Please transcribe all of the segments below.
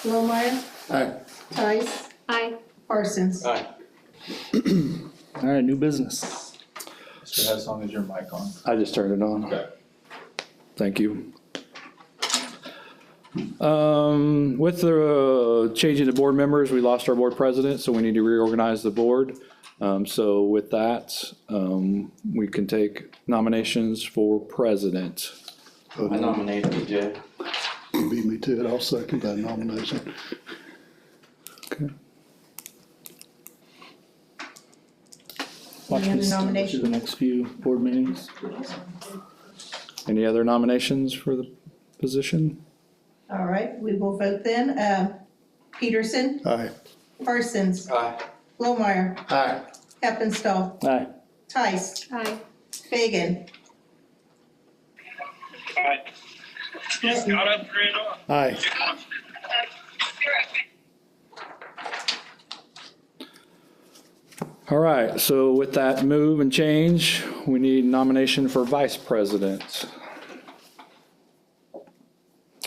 Lohmeyer, Aye. Tice, Aye. Parsons. Aye. All right, new business. So as long as your mic on. I just turned it on. Okay. Thank you. With the changing the board members, we lost our board president, so we need to reorganize the board. So with that, we can take nominations for president. I nominate PJ. You beat me to it, I'll second that nomination. Okay. Watch Any me other through the nominations? next few board meetings. Any other nominations for the position? All right, we will vote then. Peterson, Aye. Parsons, Aye. Lohmeyer, Aye. Heppenstall, Aye. Tice, Aye. Fagan, Aye. Clinton, Aye. All right, so with that move and change, we need nomination for vice president.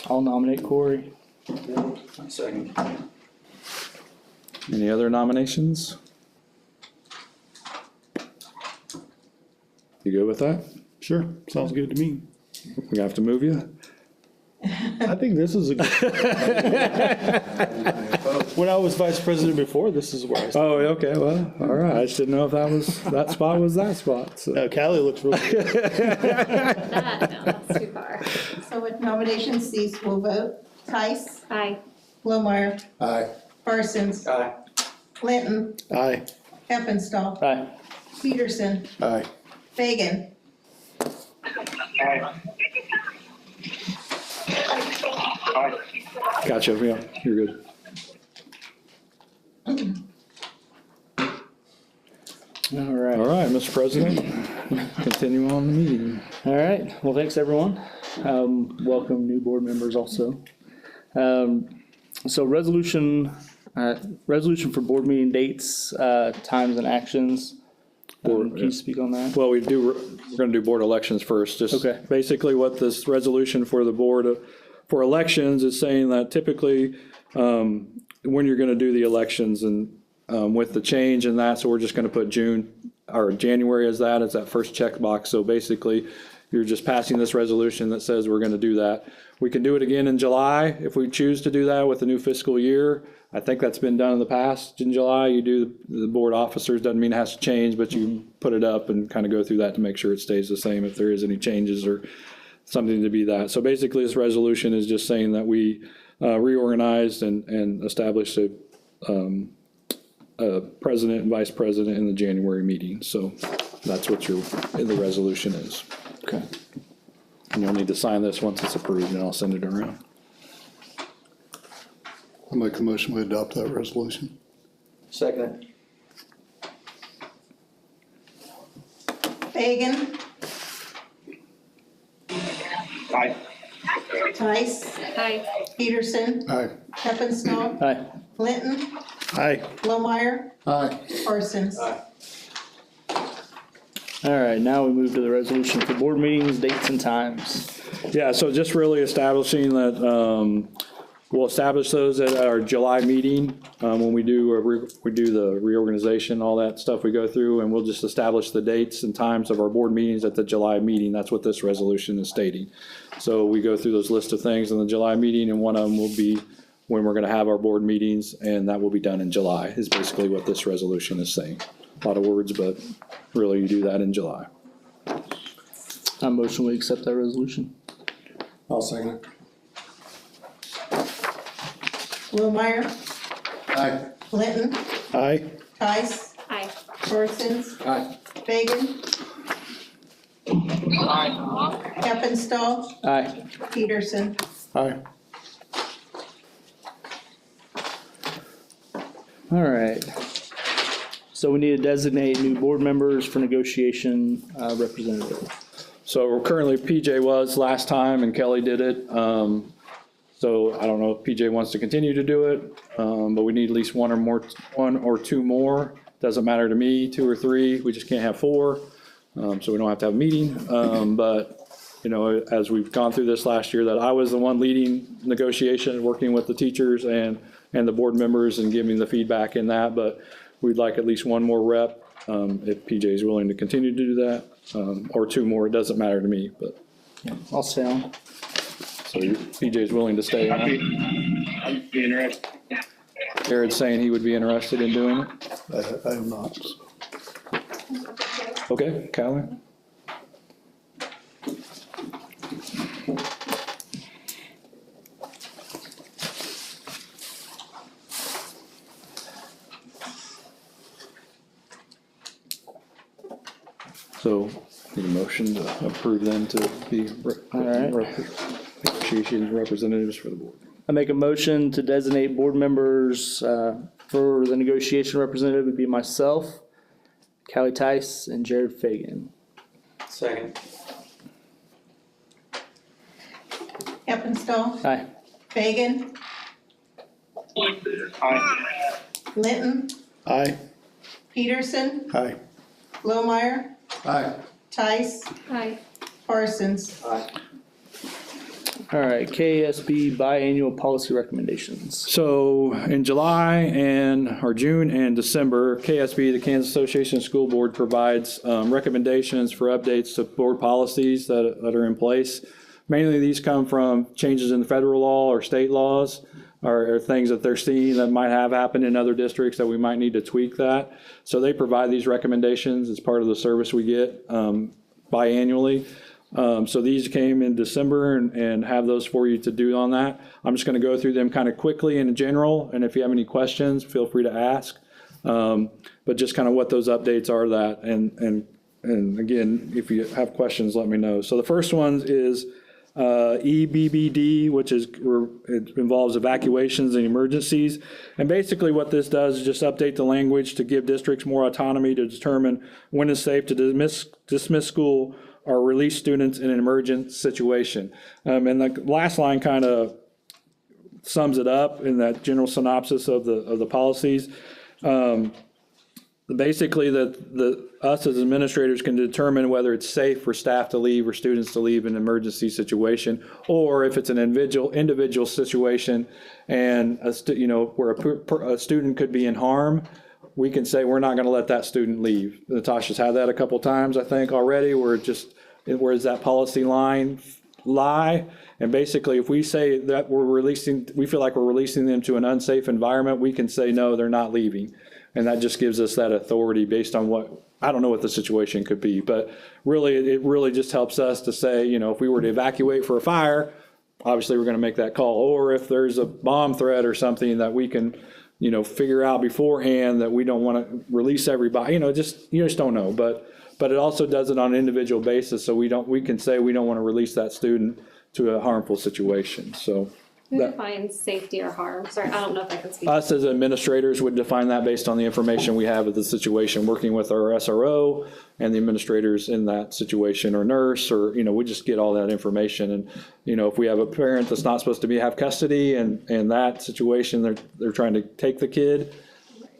I'll nominate Corey. Second. Any other nominations? You good with that? Sure, sounds good to me. We have to move you? I think this is a, when I was vice president before, this is where I started. Oh, okay, well, all right, I just didn't know if that spot was that spot, so. Callie looks real good. No, that's too far. So with nominations ceased, we'll vote. Tice, Aye. Lohmeyer, Aye. Parsons, Aye. Clinton, Aye. Heppenstall, Aye. Peterson, Aye. Fagan, Aye. Aye. Gotcha, yeah, you're good. All right. All right, Mr. President, continue on the meeting. All right. Well, thanks, everyone. Welcome new board members also. So resolution for board meeting dates, times and actions. Can you speak on that? Well, we're gonna do board elections first, just. Okay. Basically what this resolution for the board, for elections is saying that typically, when you're gonna do the elections and, with the change and that, so we're just gonna put June or January as that first checkbox. So basically, you're just passing this resolution that says we're gonna do that. We can do it again in July if we choose to do that with the new fiscal year. I think that's been done in the past in July. You do the board officers, doesn't mean it has to change, but you put it up and kind of go through that to make sure it stays the same if there is any changes or something to be that. So basically, this resolution is just saying that we reorganized and established a president and vice president in the January meeting. So that's what the resolution is. Okay. And you'll need to sign this once it's approved, and I'll send it around. I'll make a motion we adopt that resolution. Second. Fagan, Aye. Tice, Aye. Peterson, Aye. Heppenstall, Aye. Clinton, Aye. Lohmeyer, Aye. Parsons. Aye. All right. Now we move to the resolution for board meetings, dates and times. Yeah, so just really establishing that, we'll establish those at our July meeting, when we do the reorganization, all that stuff we go through, and we'll just establish the dates and times of our board meetings at the July meeting. That's what this resolution is stating. So we go through those list of things in the July meeting, and one of them will be when we're gonna have our board meetings, and that will be done in July, is basically what this resolution is saying. A lot of words, but really you do that in July. I motion we accept that resolution. I'll second it. Lohmeyer, Aye. Clinton, Aye. Tice, Aye. Parsons, Aye. Fagan, Aye. Heppenstall, Aye. Peterson. Aye. All right. So we need to designate new board members for negotiation representative. So currently PJ was last time and Kelly did it. So I don't know if PJ wants to continue to do it, but we need at least one or two more. Doesn't matter to me, 2 or 3. We just can't have 4. So we don't have to have a meeting. But as we've gone through this last year, that I was the one leading negotiation, working with the teachers and the board members and giving the feedback in that, but we'd like at least one more rep, if PJ is willing to continue to do that, or two more, it doesn't matter to me, but, I'll stay on. so PJ is willing to stay I'd on. be interested. Jared's saying he would be interested in doing it. I am not. Okay, Callie? So, need a motion to approve them to be All right. negotiation representatives for the board. I make a motion to designate board members, for the negotiation representative would be myself, Callie Tice, and Jared Fagan. Second. Heppenstall, Aye. Fagan, Aye. Linton, Aye. Peterson, Aye. Lohmeyer, Aye. Tice, Hi. Parsons. Aye. All right, KSB biannual policy recommendations. So in June and December, KSB, the Kansas Association of School Board, provides recommendations for updates to board policies that are in place. Mainly these come from changes in the federal law or state laws, or things that they're seeing that might have happened in other districts that we might need to tweak that. So they provide these recommendations as part of the service we get biannually. So these came in December and have those for you to do on that. I'm just going to go through them kind of quickly in general, and if you have any questions, feel free to ask. But just kind of what those updates are that, and again, if you have questions, let me know. So the first one is EBBD, which it involves evacuations and emergencies. And basically what this does is just update the language to give districts more autonomy to determine when it's safe to dismiss school or release students in an emergent situation. And the last line kind of sums it up in that general synopsis of the policies. Basically, us as administrators can determine whether it's safe for staff to leave or students to leave in an emergency situation, or if it's an individual situation and where a student could be in harm, we can say we're not going to let that student leave. Natasha's had that a couple times, I think, already, where where does that policy line lie? And basically, if we say that we feel like we're releasing them to an unsafe environment, we can say, no, they're not leaving. And that just gives us that authority based on I don't know what the situation could be, but really, it really just helps us to say, if we were to evacuate for a fire, obviously we're going to make that call. Or if there's a bomb threat or something that we can, figure out beforehand that we don't want to release everybody, you just don't know. But it also does it on an individual basis, so we can say we don't want to release that student to a harmful situation, so. Who defines safety or harm? Sorry, I don't know if I can speak. Us as administrators would define that based on the information we have of the situation, working with our SRO and the administrators in that situation, or nurse, or, we just get all that information. And, if we have a parent that's not supposed to have custody and that situation, they're trying to take the kid,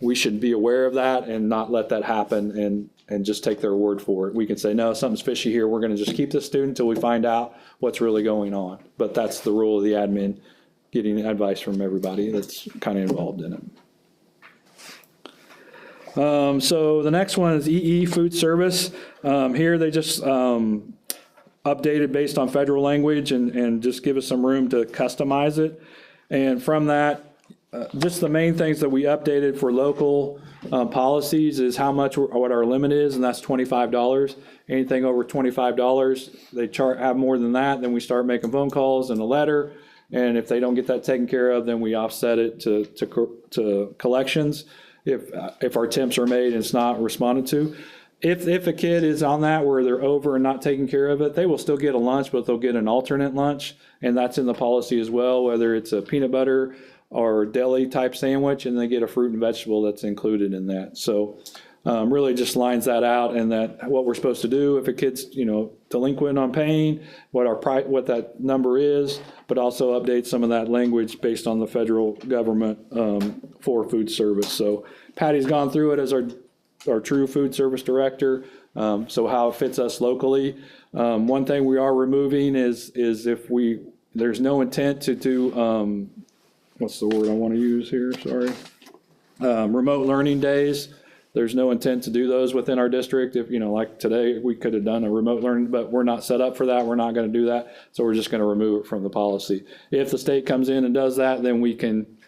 we should be aware of that and not let that happen and just take their word for it. We can say, no, something's fishy here. We're going to just keep this student until we find out what's really going on. But that's the role of the admin, getting advice from everybody that's kind of involved in it. So the next one is EE food service. Here they just updated based on federal language and just give us some room to customize it. And from that, just the main things that we updated for local policies is what our limit is, and that's $25. Anything over $25, they have more than that, then we start making phone calls and a letter. And if they don't get that taken care of, then we offset it to collections if our attempts are made and it's not responded to. If a kid is on that where they're over and not taking care of it, they will still get a lunch, but they'll get an alternate lunch. And that's in the policy as well, whether it's a peanut butter or deli type sandwich, and they get a fruit and vegetable that's included in that. So really just lines that out, and that what we're supposed to do if a kid's delinquent on paying, what that number is, but also update some of that language based on the federal government for food service. So Patty's gone through it as our our true food service director, so how it fits us locally. One thing we are removing is if there's no intent to do, what's the word I want to use here, sorry? Remote learning days. There's no intent to do those within our district. If, like today, we could have done a remote learning, but we're not set up for that. We're not going to do that. So we're just going to remove it from the policy. If the state comes in and does that, then we can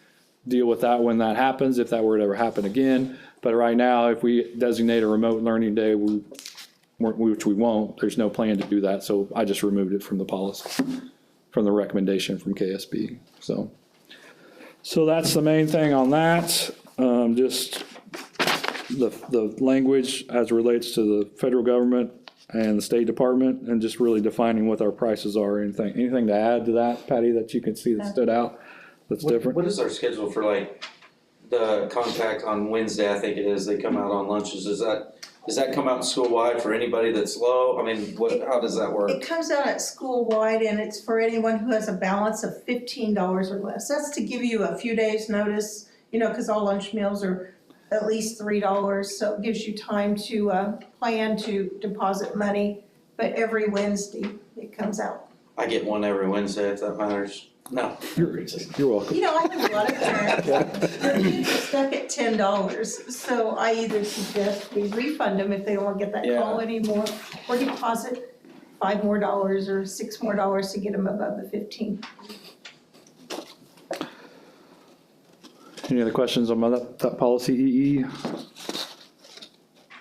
deal with that when that happens, if that were to ever happen again. But right now, if we designate a remote learning day, which we won't, there's no plan to do that. So I just removed it from the policy, from the recommendation from KSB. So that's the main thing on that. Just the language as it relates to the federal government and the State Department, and just really defining what our prices are. Anything to add to that, Patty, that you can see that stood out that's different? What is our schedule for like the contact on Wednesday, I think it is, they come out on lunches, does that come out school-wide for anybody that's low? I mean, how does that work? It comes out at school-wide, and it's for anyone who has a balance of $15 or less. That's to give you a few days' notice, because all lunch meals are at least $3, so it gives you time to plan to deposit money. But every Wednesday, it comes out. I get one every Wednesday, if that matters. No. You're welcome. I have a lot of parents, their kids are stuck at $10, so I either suggest we refund them if they don't want to get that call anymore, or deposit $5 more or $6 more to get them above the 15. Any other questions on that policy, EE?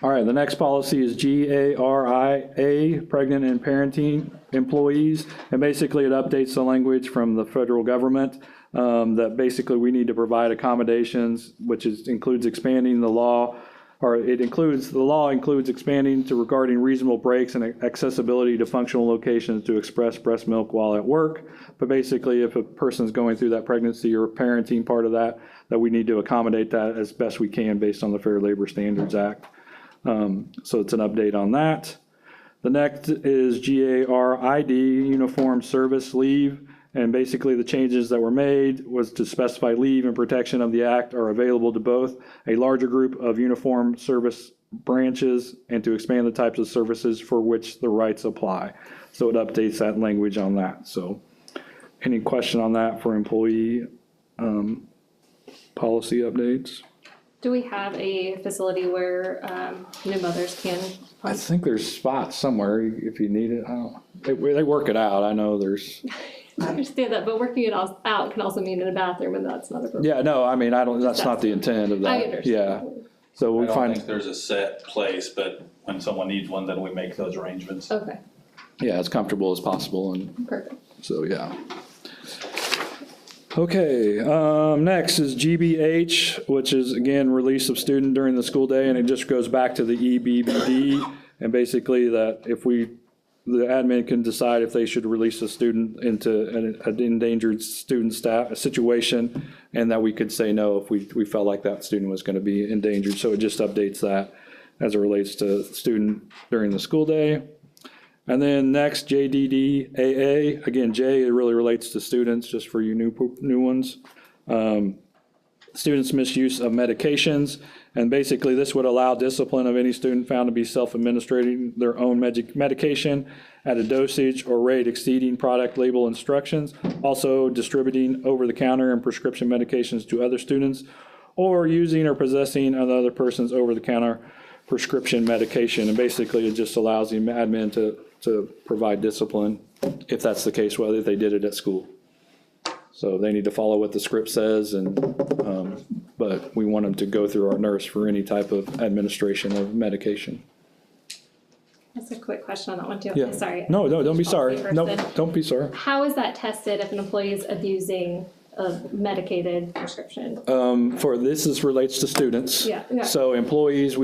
All right, the next policy is GARIA, pregnant and parenting employees. And basically it updates the language from the federal government that basically we need to provide accommodations, which includes expanding the law, the law includes expanding to regarding reasonable breaks and accessibility to functional locations to express breast milk while at work. But basically, if a person's going through that pregnancy or parenting part of that we need to accommodate that as best we can based on the Fair Labor Standards Act. So it's an update on that. The next is GARID, uniform service leave. And basically the changes that were made was to specify leave and protection of the act are available to both a larger group of uniform service branches and to expand the types of services for which the rights apply. So it updates that language on that. So any question on that for employee policy updates? Do we have a facility where new mothers can? I think there's spots somewhere if you need it. They work it out. I know there's. I understand that, but working it out can also mean in a bathroom, and that's not appropriate. Yeah, no, I mean, that's not the intent of that. I understand. Yeah. So we I don't find, think there's a set place, but when someone needs one, then we make those arrangements. Okay, yeah, as comfortable as possible, and perfect. so, yeah. Okay, next is GBH, which is, again, release of student during the school day, and it just goes back to the EBBD, and basically that if the admin can decide if they should release a student into an endangered student staff situation, and that we could say no if we felt like that student was going to be endangered. So it just updates that as it relates to student during the school day. And then next, JDDAA, again, J, it really relates to students, just for you new ones. Students' misuse of medications. And basically, this would allow discipline of any student found to be self-administrating their own medication at a dosage or rate exceeding product label instructions, also distributing over-the-counter and prescription medications to other students, or using or possessing another person's over-the-counter prescription medication. And basically, it just allows the admin to provide discipline, if that's the case, whether they did it at school. So they need to follow what the script says, but we want them to go through our nurse for any type of administration of medication. That's a quick question on that one too. Yeah. Sorry. No, don't be sorry. Policy No, person. don't be sorry. How is that tested if an employee is abusing a medicated prescription? This relates to students. Yeah. So employees,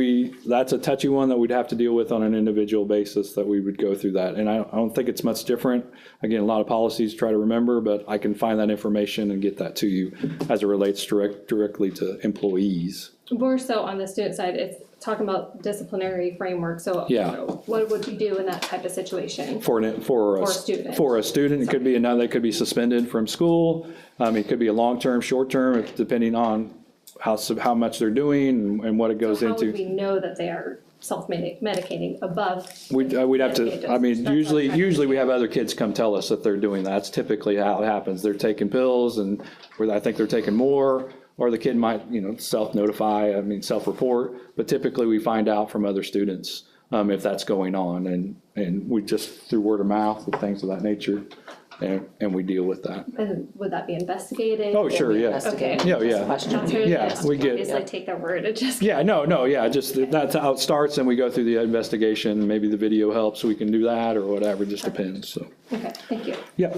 that's a touchy one that we'd have to deal with on an individual basis, that we would go through that. And I don't think it's much different. Again, a lot of policies try to remember, but I can find that information and get that to you as it relates directly to employees. More so on the student side, it's talking about disciplinary framework. So Yeah. What would you do in that type of situation? For a student. For a student, it could be they could be suspended from school. It could be a long-term, short-term, depending on how much they're doing and what it goes How would into. we know that they are self-medicating above? We'd have to, I mean, That's usually we have other kids come tell us that they're doing that. That's typically how it happens. They're taking pills and where I think they're taking more, or the kid might, self-notify, self-report. But typically we find out from other students, if that's going on, and we just through word of mouth and things of that nature, and we deal with that. And would that be investigated? Oh, sure, yeah. Okay. Yeah. That's what it Yeah, is. we get- Obviously take their word, it just. Yeah, no, just that's how it starts, and we go through the investigation. Maybe the video helps, we can do that or whatever, just depends, so. Okay, thank you. Yeah.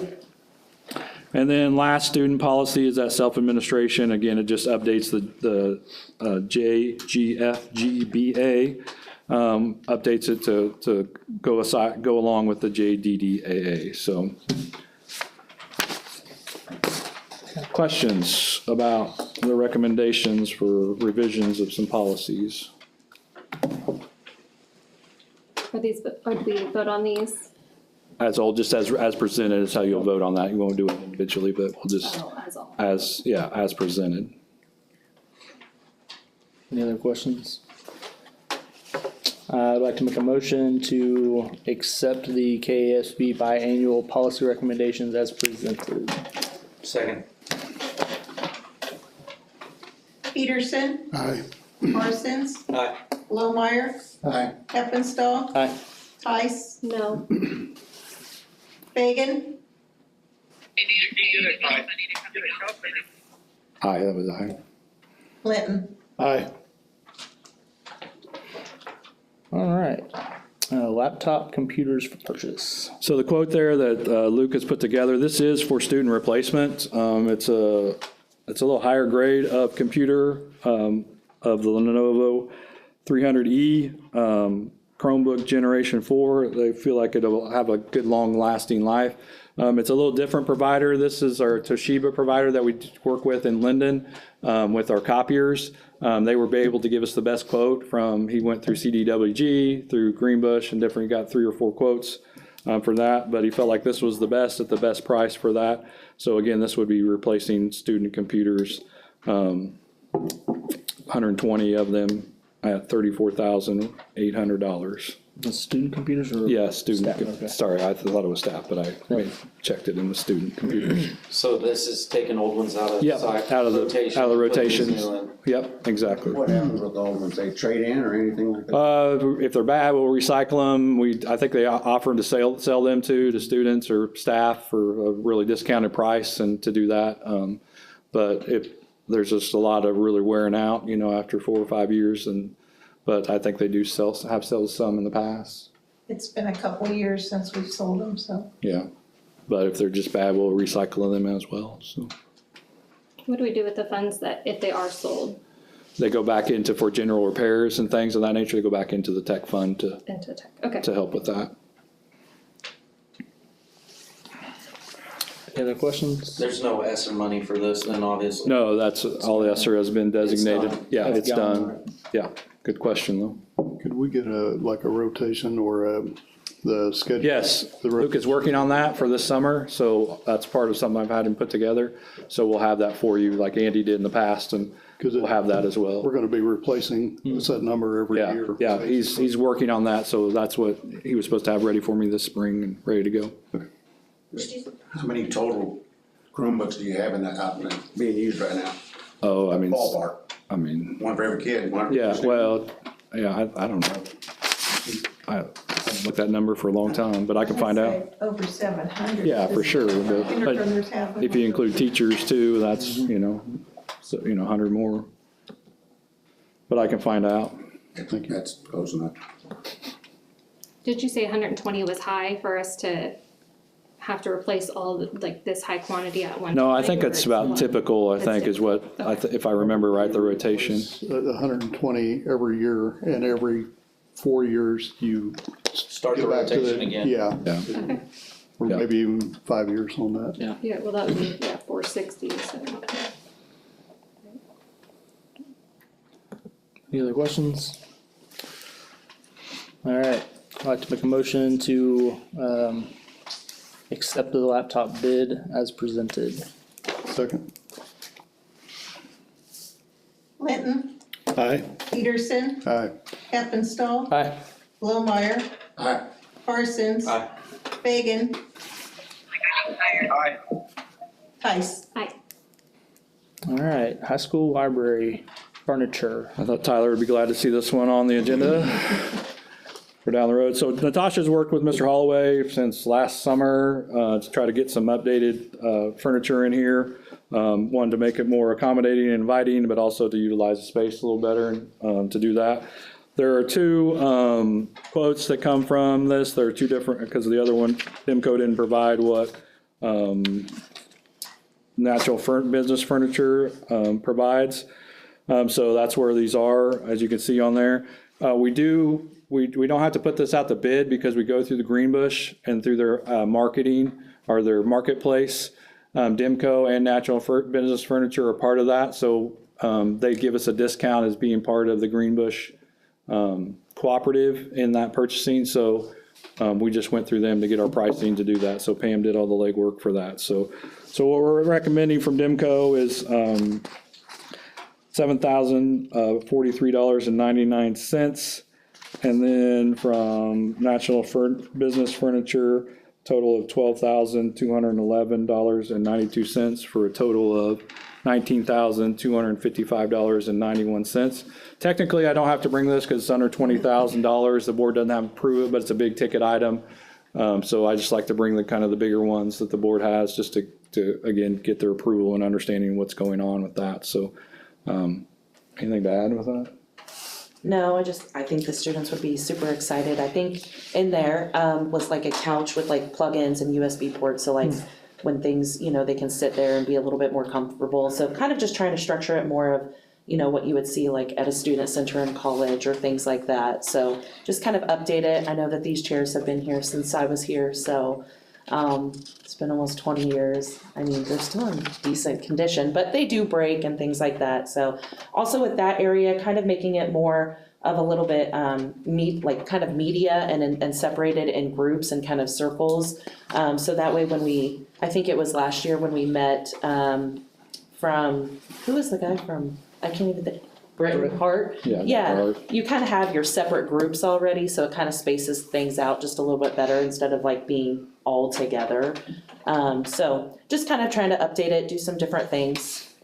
And then last student policy is that self-administration. Again, it just updates the JGFGBA, updates it to go along with the JDDAA, so. Questions about the recommendations for revisions of some policies? Are we vote on these? As presented is how you'll vote on that. You won't do it individually, but we'll just, As all. as presented. Any other questions? I'd like to make a motion to accept the KASB biannual policy recommendations as presented. Second. Peterson, Aye. Parsons, Aye. Lowmeyer, Aye. Heppenstall, Aye. Tice, No, Fagan, Aye, that was aye. Linton. Aye. All right. Laptop computers for purchase. So the quote there that Luke has put together, this is for student replacement. It's a little higher grade of computer of the Lenovo 300E Chromebook Generation 4. They feel like it'll have a good long-lasting life. It's a little different provider. This is our Toshiba provider that we work with in Linden with our copiers. They were able to give us the best quote he went through CDWG, through Greenbush, and different, got 3 or 4 quotes for that, but he felt like this was the best at the best price for that. So again, this would be replacing student computers, 120 of them at $34,800. The student computers or? Yeah, Staff, okay. student, sorry, I thought it was staff, but I checked it in the student computers. So this is taking old ones out of. Yep, out of the rotations. Put these new in. Yep, exactly. What happens with the old ones? They trade in or anything like that? If they're bad, we'll recycle them. I think they offer to sell them to students or staff for a really discounted price and to do that. But if there's just a lot of really wearing out, after 4 or 5 years, but I think they do have sold some in the past. It's been a couple of years since we've sold them, so. Yeah, but if they're just bad, we'll recycle them as well, so. what do we do with the funds that, if they are sold They go back for general repairs and things of that nature, they go back into the tech fund into tech? Okay, to help with that. Any other questions? There's no ESSER money for this then, obviously. No, that's, all the ESSER has been designated. done. Yeah, it's Gone. done. Yeah, good question though. Could we get a rotation or the schedule? Yes, Luke is working on that for this summer, so that's part of something I've had him put together. So we'll have that for you like Andy did in the past, and 'Cause we'll have that as well. We're gonna be replacing a set number every Yeah, year. yeah, he's working on that, so that's what he was supposed to have ready for me this spring and ready to go. How many total Chromebooks do you have in that being used right now? Oh, Ballpark, one for every kid, one for yeah, every student? well, yeah, I don't know. I've looked that number for a long time, but I can find out. I'd say over 700. Yeah, for sure, but Kindergartners have them. if you include teachers too, that's, 100 more. But I can find out. I think that's close enough. did you say 120 was high for us to have to replace this high quantity at one time? No, I think or it's about what? typical, I That's think, is what, if I remember right, the rotation. 120 every year, and every 4 years you Start the get back to rotation the, again. yeah, Okay, or Yeah. maybe even 5 years on that. yeah, well, that would be, 460, so. Any other questions? All right, I'd like to make a motion to accept the laptop bid as presented. Second. Aye. Peterson, Aye. Heppenstall, Aye. Blomeyer, Aye. Parsons. Aye. Fagan, Aye. Tice. Aye. All right, high school library furniture. I thought Tyler would be glad to see this one on the agenda for down the road. So Natasha's worked with Mr. Holloway since last summer to try to get some updated furniture in here. Wanted to make it more accommodating and inviting, but also to utilize the space a little better and to do that. There are two quotes that come from this. There are two different, because the other one, DIMCO didn't provide what Natural Business Furniture provides. So that's where these are, as you can see on there. We don't have to put this out to bid because we go through the Greenbush and through their marketing or their marketplace. DIMCO and Natural Business Furniture are part of that, so they give us a discount as being part of the Greenbush cooperative in that purchasing. So we just went through them to get our pricing to do that. So Pam did all the legwork for that. So what we're recommending from DIMCO is $7,043.99. And then from National Business Furniture, total of $12,211.92 for a total of $19,255.91. Technically, I don't have to bring this because it's under $20,000. The board doesn't have to approve it, but it's a big ticket item. So I just like to bring the kind of the bigger ones that the board has just to again, get their approval and understanding what's going on with that. So anything to add with that? No, I think the students would be super excited. I think in there was like a couch with like plugins and USB ports, so like when things, they can sit there and be a little bit more comfortable. So kind of just trying to structure it more of, what you would see like at a student center in college or things like that. So just kind of update it. I know that these chairs have been here since I was here, so it's been almost 20 years. I mean, they're still in decent condition, but they do break and things like that. So also with that area, kind of making it more of a little bit kind of media and separated in groups and kind of circles. So that way when I think it was last year when we met from, who was the guy from, I can't even think. Brett Hart? Yeah, you kind of have your separate groups already, so it kind of spaces things out just a little bit better instead of like being all together. So just kind of trying to update it, do some different things.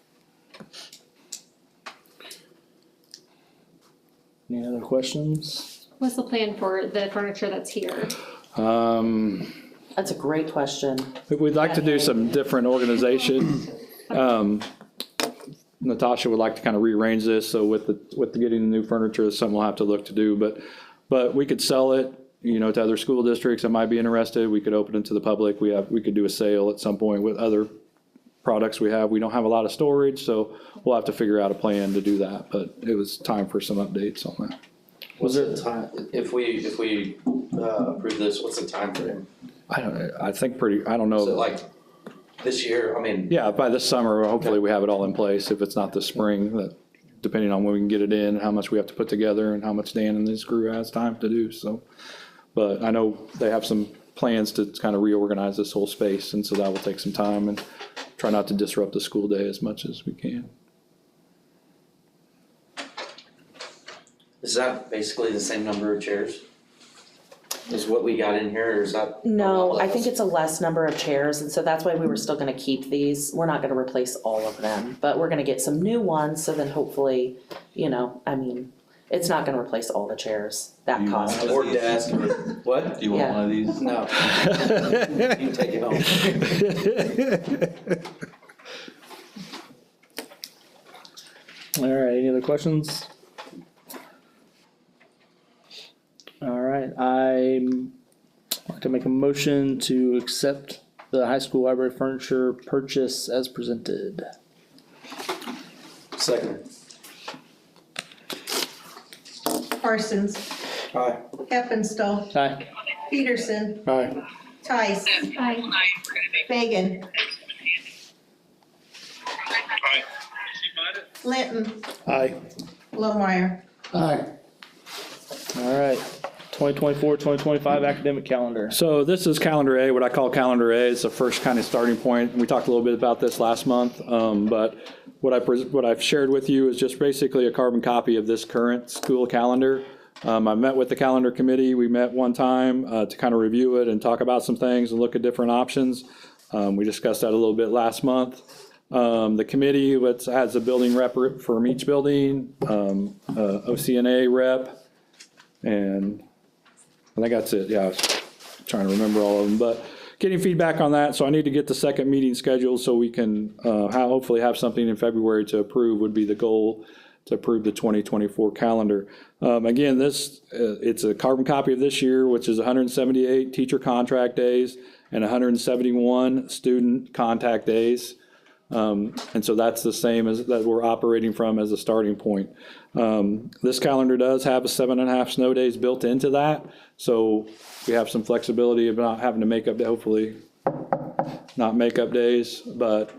Any other questions? What's the plan for the furniture that's here? That's a great question. We'd like to do some different organization. Natasha would like to kind of rearrange this, so with getting the new furniture, it's something we'll have to look to do, but we could sell it, to other school districts that might be interested. We could open it to the public. We could do a sale at some point with other products we have. We don't have a lot of storage, so we'll have to figure out a plan to do that, but it was time for some updates on that. What's the time, if we approve this, what's the time frame? I don't know. Is it like this year? I mean. Yeah, by this summer, hopefully we have it all in place. If it's not this spring, that depending on when we can get it in, how much we have to put together and how much Dan and his crew has time to do, so. But I know they have some plans to kind of reorganize this whole space, and so that will take some time and try not to disrupt the school day as much as we can. Is that basically the same number of chairs? Is what we got in here, or is that? No, I think it's a less number of chairs, and so that's why we were still gonna keep these. We're not gonna replace all of them, but we're gonna get some new ones, so then hopefully, it's not gonna replace all the chairs, that cost. Or desk, or what? Do you want Yeah. one of these? No. You can take it home. All right, any other questions? All right, I'd like to make a motion to accept the high school library furniture purchase as presented. Second. Parsons, Aye. Heppenstall, Aye. Peterson, Aye. Tice, Aye. Fagan, Aye. Linton, Aye. Blomeyer. Aye. All right, 2024-2025 academic calendar. So this is calendar A, what I call calendar A. It's the first kind of starting point. We talked a little bit about this last month, but what I've shared with you is just basically a carbon copy of this current school calendar. I met with the calendar committee. We met one time to kind of review it and talk about some things and look at different options. We discussed that a little bit last month. The committee has a building rep from each building, OCNA rep, and I think that's it. Yeah, I was trying to remember all of them, but getting feedback on that. So I need to get the second meeting scheduled so we can hopefully have something in February to approve would be the goal, to approve the 2024 calendar. Again, it's a carbon copy of this year, which is 178 teacher contract days and 171 student contact days. And so that's the same as that we're operating from as a starting point. This calendar does have 7.5 snow days built into that. So we have some flexibility of not having to make up, hopefully not make up days, but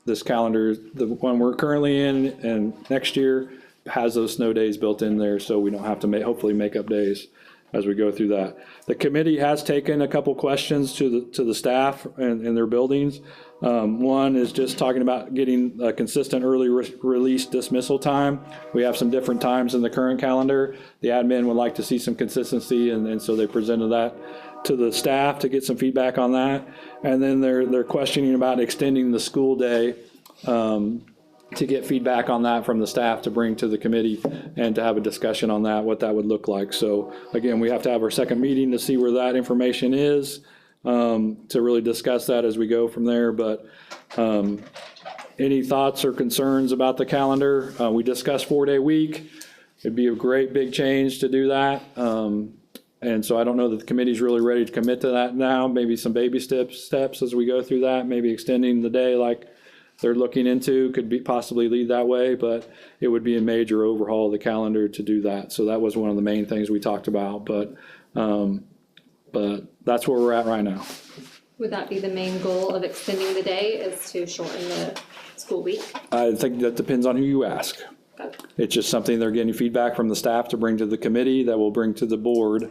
this calendar, the one we're currently in and next year has those snow days built in there. So we don't have to hopefully make up days as we go through that. The committee has taken a couple questions to the staff in their buildings. One is just talking about getting a consistent early release dismissal time. We have some different times in the current calendar. The admin would like to see some consistency, and so they presented that to the staff to get some feedback on that. And then they're questioning about extending the school day to get feedback on that from the staff to bring to the committee and to have a discussion on that, what that would look like. So again, we have to have our second meeting to see where that information is, to really discuss that as we go from there. But any thoughts or concerns about the calendar? We discussed 4-day week. It'd be a great big change to do that. And so I don't know that the committee's really ready to commit to that now. Maybe some baby steps as we go through that, maybe extending the day like they're looking into could be possibly lead that way, but it would be a major overhaul of the calendar to do that. So that was one of the main things we talked about, but that's where we're at right now. Would that be the main goal of extending the day, is to shorten the school week? I think that depends on who you ask. Okay. It's just something they're getting feedback from the staff to bring to the committee that will bring to the board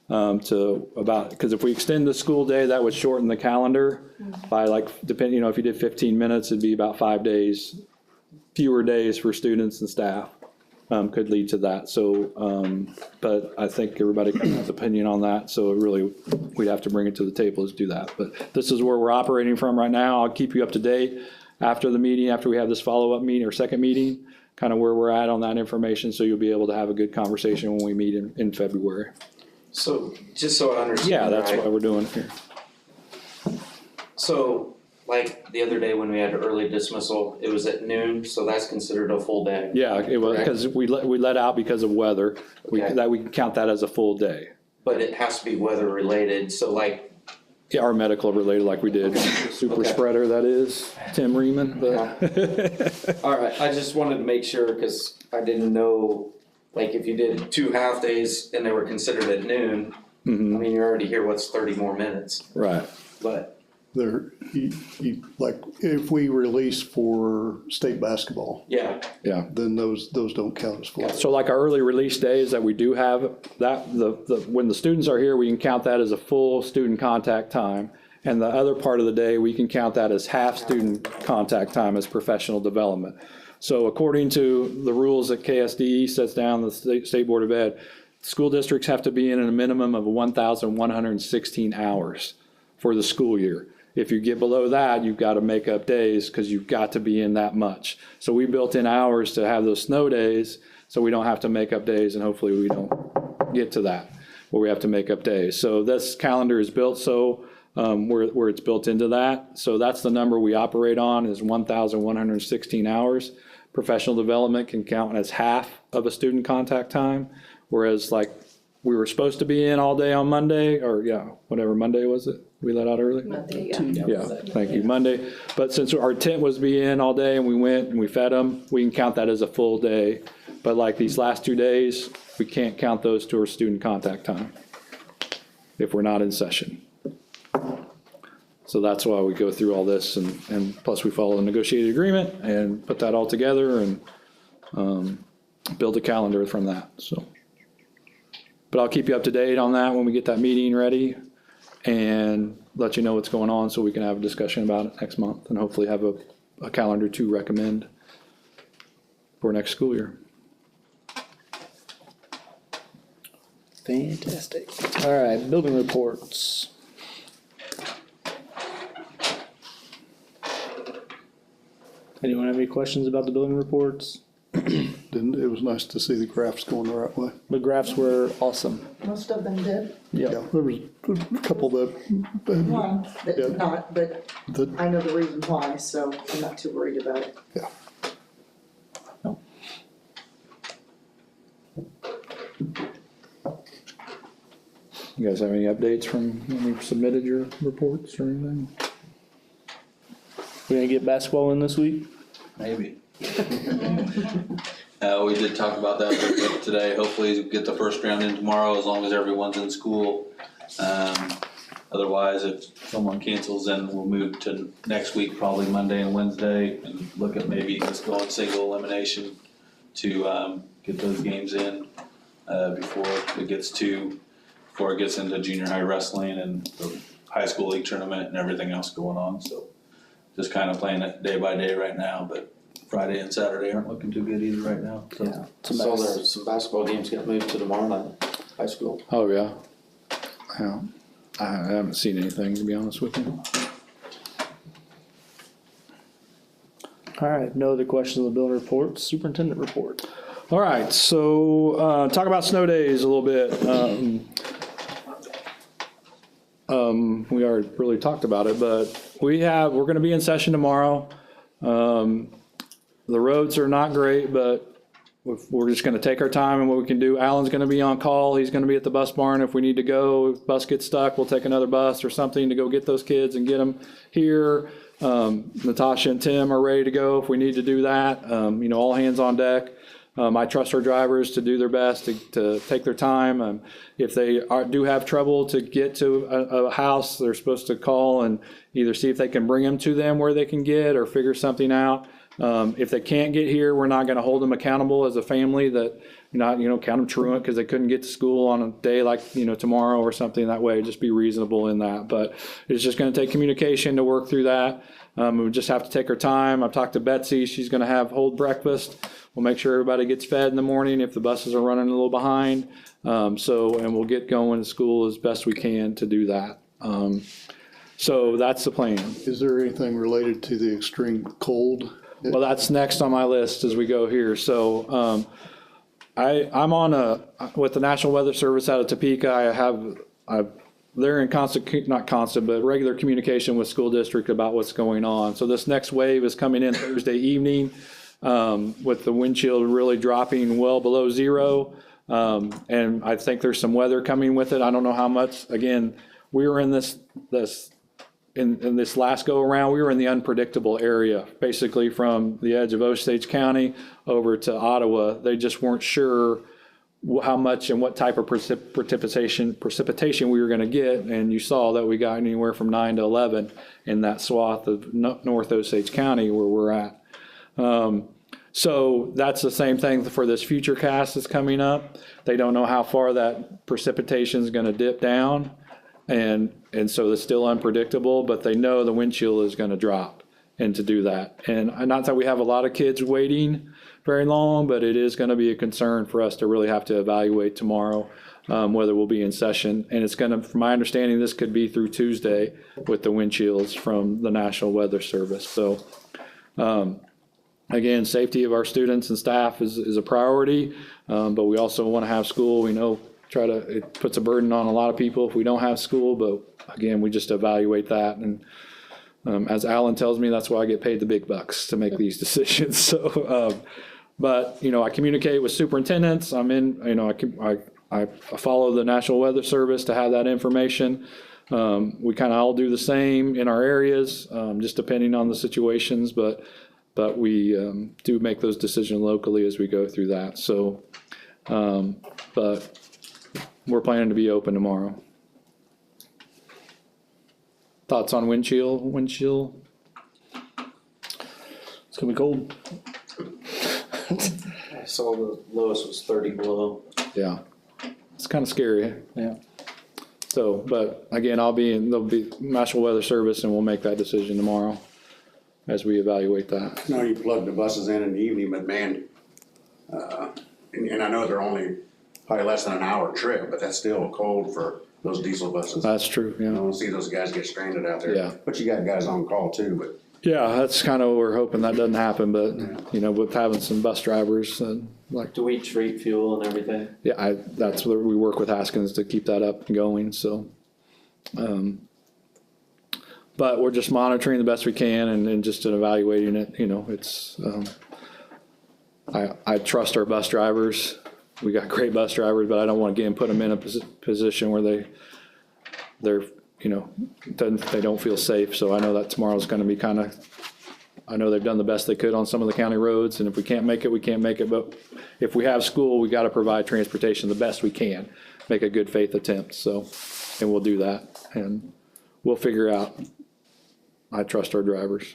because if we extend the school day, that would shorten the calendar by depending, if you did 15 minutes, it'd be about 5 days, fewer days for students and staff could lead to that. So, but I think everybody has opinion on that. So really, we'd have to bring it to the table to do that. But this is where we're operating from right now. I'll keep you up to date after the meeting, after we have this follow-up meeting or second meeting, kind of where we're at on that information, so you'll be able to have a good conversation when we meet in February. So, just so I understand. Yeah, that's right? what we're doing here. So, like the other day when we had early dismissal, it was at noon, so that's considered a full day. Yeah, it was, because we let out because of weather, Okay. we can count that as a full day. But it has to be weather related, so like, Yeah, our medical related like we did, super Okay. spreader that is, Tim Reeman, but. all right, I just wanted to make sure, cause I didn't know, like if you did 2 half days and they were considered at noon, I mean, you're already here, what's 30 more minutes? Right. But, Like, if we release for state basketball, yeah, Yeah. then those don't count as full. So like our early release days that we do have, that when the students are here, we can count that as a full student contact time. And the other part of the day, we can count that as half student contact time as professional development. So according to the rules that KSDE sets down, the State Board of Ed, school districts have to be in a minimum of 1,116 hours for the school year. If you get below that, you've got to make up days because you've got to be in that much. So we built in hours to have those snow days, so we don't have to make up days, and hopefully we don't get to that where we have to make up days. So this calendar is built so where it's built into that. So that's the number we operate on, is 1,116 hours. Professional development can count as half of a student contact time, whereas like we were supposed to be in all day on Monday, or whatever Monday was it? We let out early? Monday, Yeah, thank you, Monday. But since our intent was to be in all day and we went and we fed them, we can count that as a full day. But like these last 2 days, we can't count those to our student contact time if we're not in session. So that's why we go through all this, and plus we follow the negotiated agreement and put that all together and build a calendar from that, so. But I'll keep you up to date on that when we get that meeting ready and let you know what's going on so we can have a discussion about it next month and hopefully have a calendar to recommend for next school year. Fantastic. All right, building reports. Anyone have any questions about the building reports? It was nice to see the graphs going the right way. The graphs were awesome. Most of them did. Yeah, there was a couple that, One that Yeah. did not, but that, I know the reason why, so I'm not too worried about it. yeah. You guys have any updates from when we submitted your reports or anything? We gonna get basketball in this week? Maybe. We did talk about that a little bit today, hopefully get the first round in tomorrow as long as everyone's in school. Otherwise, if someone cancels, then we'll move to next week, probably Monday and Wednesday, and look at maybe just going single elimination to get those games in before it gets into junior high wrestling and the high school league tournament and everything else going on, so just kind of playing it day by day right now, but Friday and Saturday aren't looking too good either right now, so. Yeah. So there's some basketball games got moved to tomorrow night, high school. Oh, yeah. Yeah. I haven't seen anything, to be honest with you. All right, no other questions on the building reports, superintendent report. All right, so talk about snow days a little bit. We already really talked about it, but we're gonna be in session tomorrow. The roads are not great, but we're just gonna take our time and what we can do. Alan's gonna be on call. He's gonna be at the bus barn if we need to go. If bus gets stuck, we'll take another bus or something to go get those kids and get them here. Natasha and Tim are ready to go if we need to do that. All hands on deck. I trust our drivers to do their best to take their time. If they do have trouble to get to a house, they're supposed to call and either see if they can bring them to them where they can get or figure something out. If they can't get here, we're not going to hold them accountable as a family that, count them truant because they couldn't get to school on a day like, tomorrow or something that way. Just be reasonable in that. But it's just going to take communication to work through that. We just have to take our time. I've talked to Betsy. She's going to hold breakfast. We'll make sure everybody gets fed in the morning if the buses are running a little behind. And we'll get going to school as best we can to do that. So that's the plan. Is there anything related to the extreme cold? Well, that's next on my list as we go here. So I'm on with the National Weather Service out of Topeka. They're in regular communication with school district about what's going on. So this next wave is coming in Thursday evening with the wind chill really dropping well below zero. And I think there's some weather coming with it. I don't know how much. Again, we were in this last go around, we were in the unpredictable area, basically from the edge of Osage County over to Ottawa. They just weren't sure how much and what type of precipitation we were going to get. And you saw that we got anywhere from 9 to 11 in that swath of North Osage County where we're at. So that's the same thing for this future cast that's coming up. They don't know how far that precipitation is going to dip down. And so it's still unpredictable, but they know the wind chill is going to drop and to do that. And not that we have a lot of kids waiting very long, but it is going to be a concern for us to really have to evaluate tomorrow whether we'll be in session. And it's going to, from my understanding, this could be through Tuesday with the wind chills from the National Weather Service. So again, safety of our students and staff is a priority, but we also want to have school. We know it puts a burden on a lot of people if we don't have school, but again, we just evaluate that. And as Alan tells me, that's why I get paid the big bucks to make these decisions. So, but I communicate with superintendents. I follow the National Weather Service to have that information. We kind of all do the same in our areas, just depending on the situations, but we do make those decisions locally as we go through that. So, but we're planning to be open tomorrow. Thoughts on wind chill? It's gonna be cold. I saw the lowest was 30 below. Yeah. it's kind of scary, yeah. So, but again, there'll be National Weather Service and we'll make that decision tomorrow as we evaluate that. No, you plug the buses in the evening, but man, and I know they're only probably less than an hour trip, but that's still cold for those diesel buses. That's true, I yeah. don't see those guys get stranded out there. Yeah. But you got guys on call too, but Yeah, that's kind of what we're hoping that doesn't happen, but, you know, with having some bus drivers, like, Do we treat fuel and everything? yeah, that's where we work with Haskins to keep that up and going, so. But we're just monitoring the best we can and just evaluating it, you know, it's, I trust our bus drivers. We got great bus drivers, but I don't want to put them in a position where they're, you know, they don't feel safe. So I know that tomorrow's gonna be I know they've done the best they could on some of the county roads, and if we can't make it, we can't make it. But if we have school, we gotta provide transportation the best we can, make a good faith attempt, so, and we'll do that. And we'll figure out. I trust our drivers.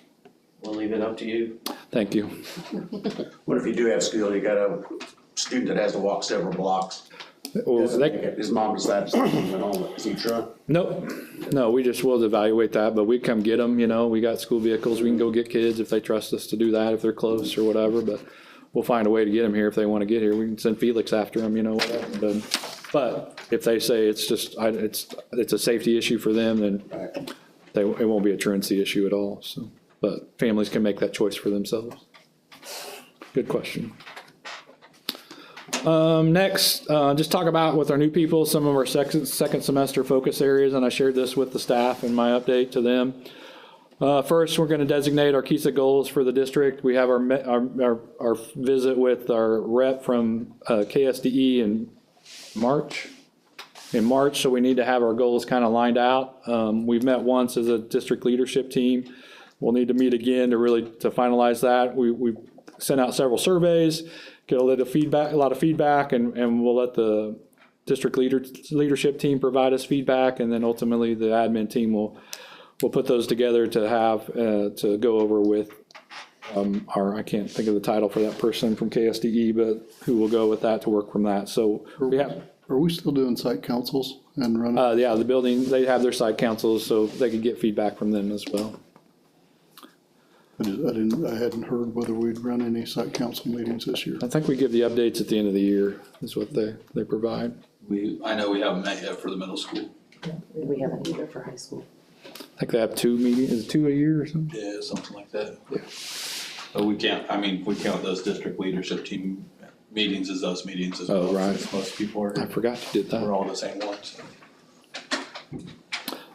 We'll leave it up to you. Thank you. what if you do have school, you got a student that has to walk several blocks? Well, Doesn't make it. His mom decides to send him home, is he truck? No, we just will evaluate that, but we come get them, you know, we got school vehicles, we can go get kids if they trust us to do that, if they're close or whatever, but we'll find a way to get them here if they want to get here. We can send Felix after them, you know, whatever. But if they say it's just, it's a safety issue for them, then it won't be a truancy issue at all, so. But families can make that choice for themselves. Good question. Next, just talk about with our new people, some of our second semester focus areas, and I shared this with the staff in my update to them. First, we're gonna designate our KISA goals for the district. We have our visit with our rep from KSDE in March, so we need to have our goals kind of lined out. We've met once as a district leadership team. We'll need to meet again to finalize that. We sent out several surveys, get a lot of feedback, and we'll let the district leadership team provide us feedback, and then ultimately the admin team will put those together to have to go over with I can't think of the title for that person from KSDE, but who will go with that to work from that. So we have. Are we still doing site councils and running? Yeah, the building, they have their site councils, so they could get feedback from them as well. I hadn't heard whether we'd run any site council meetings this year. I think we give the updates at the end of the year, is what they provide. I know we haven't met yet for the middle school. We haven't either for high school. I think they have 2 meetings, is it 2 a year or something? Yeah, something like that. Yeah. But we count those district leadership team meetings as those meetings as Oh, well. right. Since most people are, I forgot you did that. we're all the same ones.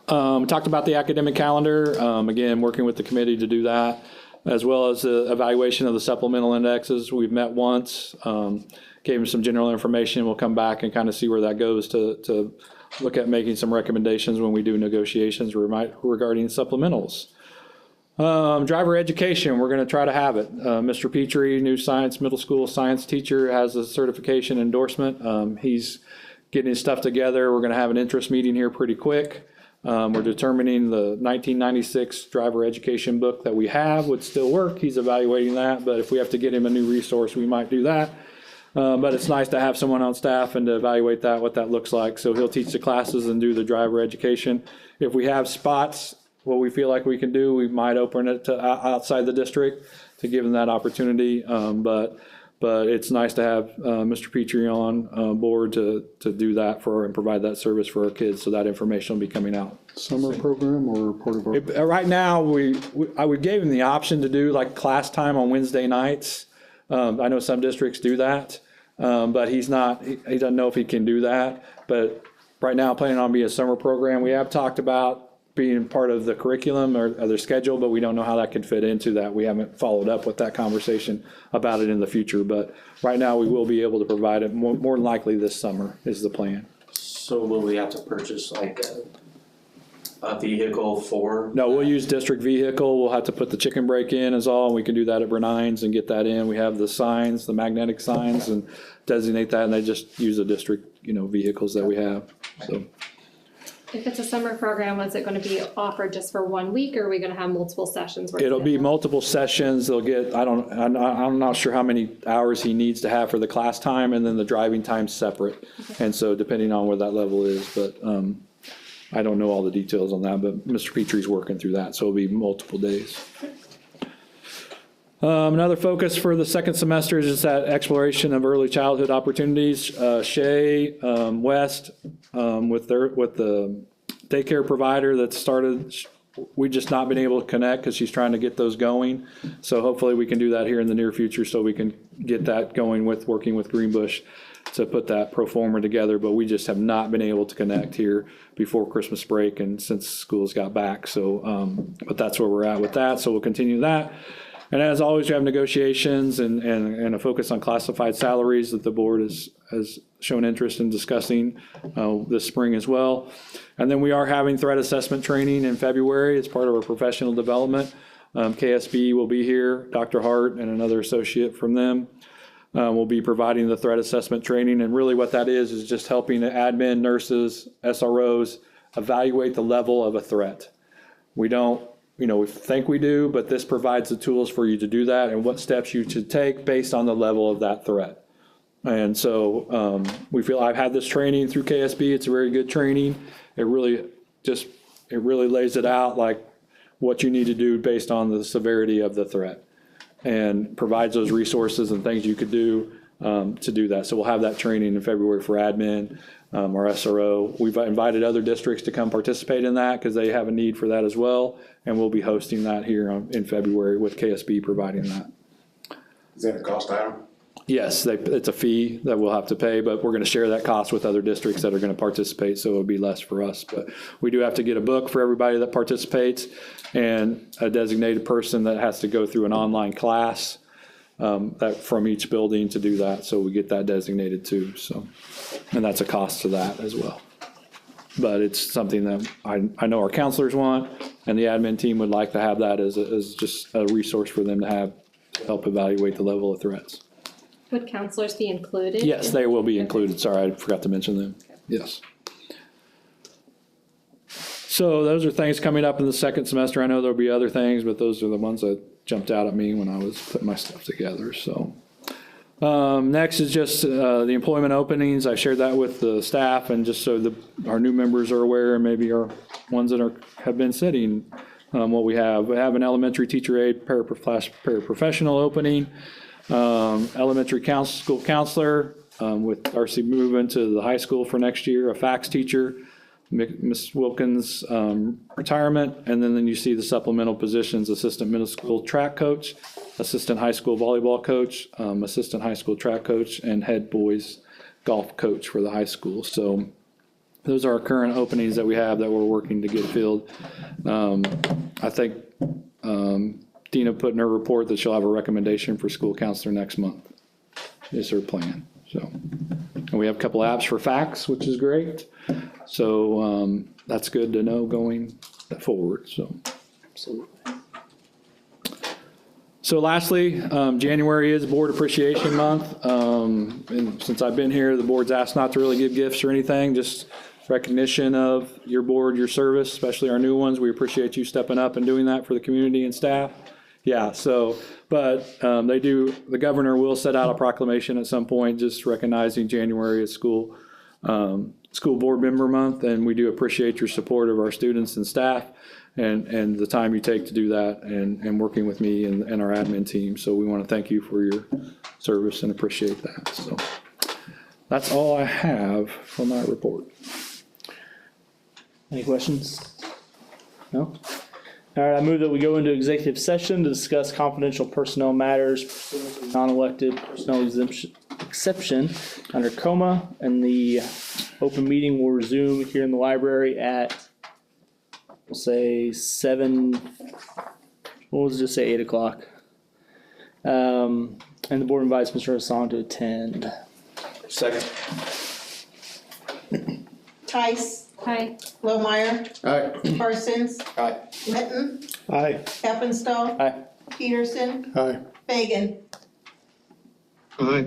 Talked about the academic calendar, again, working with the committee to do that, as well as the evaluation of the supplemental indexes. We've met once, gave them some general information. We'll come back and kind of see where that goes to look at making some recommendations when we do negotiations regarding supplementals. Driver education, we're gonna try to have it. Mr. Petrie, new middle school science teacher, has a certification endorsement. He's getting his stuff together. We're gonna have an interest meeting here pretty quick. We're determining the 1996 driver education book that we have would still work. He's evaluating that, but if we have to get him a new resource, we might do that. But it's nice to have someone on staff and to evaluate what that looks like. So he'll teach the classes and do the driver education. If we have spots, what we feel like we can do, we might open it to outside the district to give them that opportunity. But it's nice to have Mr. Petrie on board to do that and provide that service for our kids. So that information will be coming out. Summer program or part of our? Right now, we gave him the option to do like class time on Wednesday nights. I know some districts do that, but he doesn't know if he can do that. But right now, planning on being a summer program. We have talked about being part of the curriculum or their schedule, but we don't know how that could fit into that. We haven't followed up with that conversation about it in the future, but right now we will be able to provide it more than likely this summer is the plan. So will we have to purchase like a vehicle for? No, we'll use district vehicle. We'll have to put the chicken brake in is all. We can do that at Bernines and get that in. We have the signs, the magnetic signs, and designate that, and they just use the district, vehicles that we have, so. If it's a summer program, is it gonna be offered just for 1 week, or are we gonna have multiple sessions? where It'll be multiple sessions. They'll get, I'm not sure how many hours he needs to have for the class time, and then the driving time's separate. And so depending on where that level is, but I don't know all the details on that, but Mr. Petrie's working through that, so it'll be multiple days. Another focus for the second semester is just that exploration of early childhood opportunities. Shay West, with the daycare provider that started, we just not been able to connect because she's trying to get those going. So hopefully we can do that here in the near future, so we can get that going with working with Greenbush to put that pro forma together. But we just have not been able to connect here before Christmas break and since schools got back. So, but that's where we're at with that. So we'll continue that. And as always, we have negotiations and a focus on classified salaries that the board has shown interest in discussing this spring as well. And then we are having threat assessment training in February as part of our professional development. KSB will be here, Dr. Hart and another associate from them will be providing the threat assessment training. And really what that is just helping the admin, nurses, SROs evaluate the level of a threat. We don't, we think we do, but this provides the tools for you to do that and what steps you should take based on the level of that threat. And so we feel I've had this training through KSB. It's a very good training. It really lays it out like what you need to do based on the severity of the threat and provides those resources and things you could do to do that. So we'll have that training in February for admin, our SRO. We've invited other districts to come participate in that because they have a need for that as well. And we'll be hosting that here in February with KSB providing that. Is that a cost item? Yes, it's a fee that we'll have to pay, but we're going to share that cost with other districts that are going to participate, so it'll be less for us. But we do have to get a book for everybody that participates and a designated person that has to go through an online class that from each building to do that, so we get that designated too. So, and that's a cost to that as well. But it's something that I know our counselors want, and the admin team would like to have that as just a resource for them to have to help evaluate the level of threats. Would counselors be included? Yes, they will be included. Sorry, I forgot to mention them. Yes. So those are things coming up in the second semester. I know there'll be other things, but those are the ones that jumped out at me when I was putting my stuff together. So next is just the employment openings. I shared that with the staff, and just so our new members are aware, and maybe our ones that have been sitting, what we have. We have an elementary teacher aide, paraprofessional opening. Elementary school counselor with Darcy moving to the high school for next year, a fax teacher, Miss Wilkins' retirement, and then you see the supplemental positions: assistant middle school track coach, assistant high school volleyball coach, assistant high school track coach, and head boys golf coach for the high school. So those are our current openings that we have that we're working to get filled. I think Dina put in her report that she'll have a recommendation for school counselor next month, is her plan. So, and we have a couple apps for fax, which is great. So that's good to know going forward. So, absolutely. So lastly, January is Board Appreciation Month. And since I've been here, the board's asked not to really give gifts or anything, just recognition of your board, your service, especially our new ones. We appreciate you stepping up and doing that for the community and staff. Yeah, so, but the governor will set out a proclamation at some point just recognizing January as school board member month, and we do appreciate your support of our students and staff and the time you take to do that and working with me and our admin team. So we want to thank you for your service and appreciate that. So that's all I have for my report. Any questions? No? All right, I move that we go into executive session to discuss confidential personnel matters, pursuant to non-elected personnel exception under COMA, and the open meeting will resume here in the library at, we'll say 8 o'clock. And the board invites Mr. Hassan to attend. Second. Tice, Hi. Lohmeyer, Aye. Parsons, Aye. Litton, Aye. Eppenstall, Aye. Peterson, Aye. Fagan. Aye.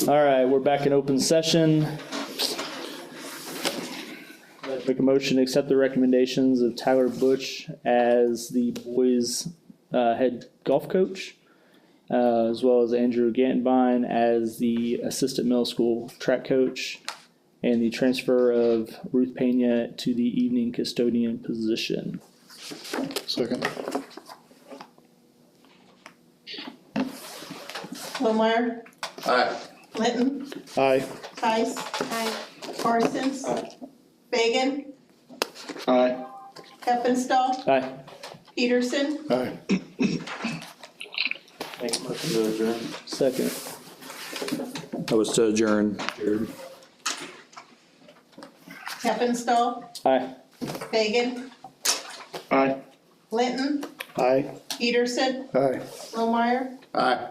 All right, we're back in open session. Make a motion to accept the recommendations of Tyler Butch as the boys' head golf coach, as well as Andrew Gantenbein as the assistant middle school track coach, and the transfer of Ruth Pena to the evening custodian position. Second. Lohmeyer, Aye. Linton, Aye. Tice, Parsons, Fagan, Aye. Heppenstall, Aye. Peterson, Aye. Make a motion to adjourn. Second. That was to adjourn. Heppenstall, Aye. Fagan, Aye. Linton, Aye. Peterson, Aye. Lohmeyer, Aye.